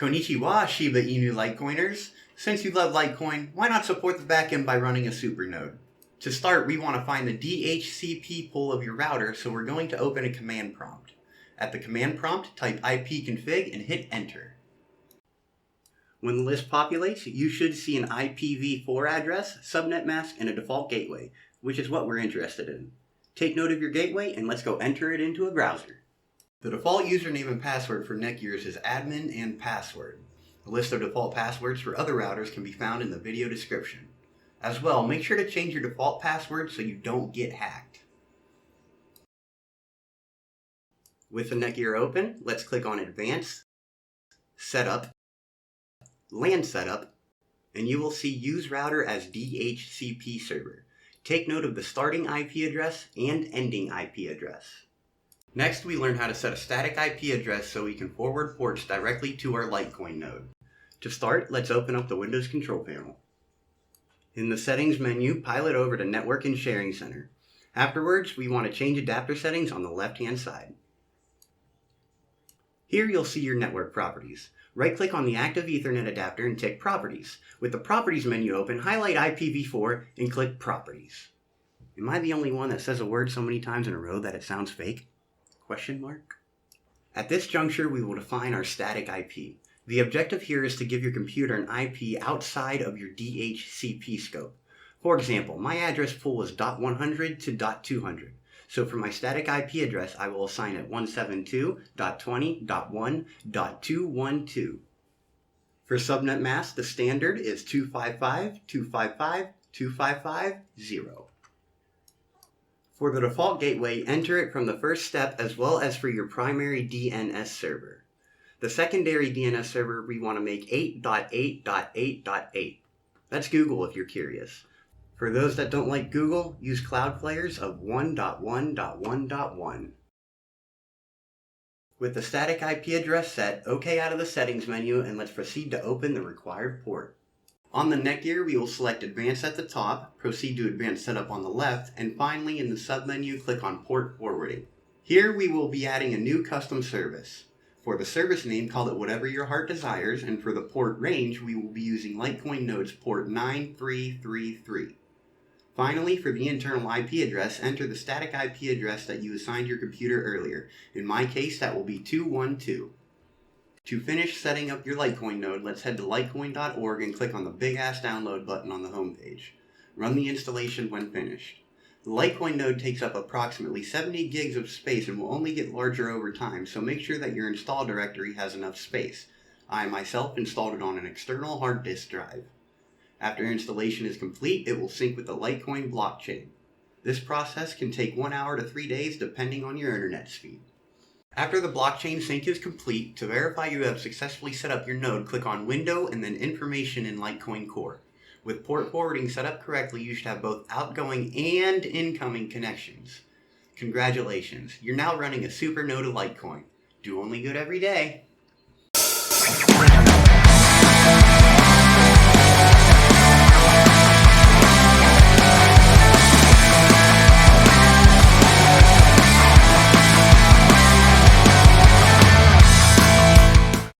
Konnichiwa, Shiba Inu Litecoiners. Since you love Litecoin, why not support the backend by running a super node? To start, we want to find the DHCP pool of your router, so we're going to open a command prompt. At the command prompt, type ipconfig and hit enter. When the list populates, you should see an IPv4 address, subnet mask, and a default gateway, which is what we're interested in. Take note of your gateway and let's go enter it into a browser. The default username and password for NETGEAR is admin and password. A list of default passwords for other routers can be found in the video description. As well, make sure to change your default password so you don't get hacked. With the NETGEAR open, let's click on Advanced, Setup, LAN Setup, and you will see Use Router as DHCP Server. Take note of the starting IP address and ending IP address. Next, we learn how to set a static IP address so we can forward ports directly to our Litecoin node. To start, let's open up the Windows Control Panel. In the Settings menu, pilot over to Network and Sharing Center. Afterwards, we want to change adapter settings on the left-hand side. Here you'll see your network properties. Right-click on the active Ethernet adapter and tick Properties. With the Properties menu open, highlight IPv4 and click Properties. Am I the only one that says a word so many times in a row that it sounds fake? Question mark? At this juncture, we will define our static IP. The objective here is to give your computer an IP outside of your DHCP scope. For example, my address pool is .100 to .200. So for my static IP address, I will assign it 172.20.1.212. For subnet mask, the standard is 255.255.255.0. For the default gateway, enter it from the first step as well as for your primary DNS server. The secondary DNS server, we want to make 8.8.8.8. That's Google if you're curious. For those that don't like Google, use Cloudflare's of 1.1.1.1. With the static IP address set, OK out of the Settings menu, and let's proceed to open the required port. On the NETGEAR, we will select Advanced at the top, proceed to Advanced Setup on the left, and finally in the submenu, click on Port Forwarding. Here we will be adding a new custom service. For the service name, call it whatever your heart desires, and for the port range, we will be using Litecoin Node's port 9333. Finally, for the internal IP address, enter the static IP address that you assigned your computer earlier. In my case, that will be 212. To finish setting up your Litecoin node, let's head to litecoin.org and click on the big-ass download button on the homepage. Run the installation when finished. The Litecoin node takes up approximately 70 gigs of space and will only get larger over time, so make sure that your install directory has enough space. I myself installed it on an external hard disk drive. After installation is complete, it will sync with the Litecoin blockchain. This process can take 1 hour to 3 days depending on your internet speed. After the blockchain sync is complete, to verify you have successfully set up your node, click on Window and then Information in Litecoin Core. With port forwarding set up correctly, you should have both outgoing and incoming connections. Congratulations, you're now running a super node of Litecoin. Do only good every day.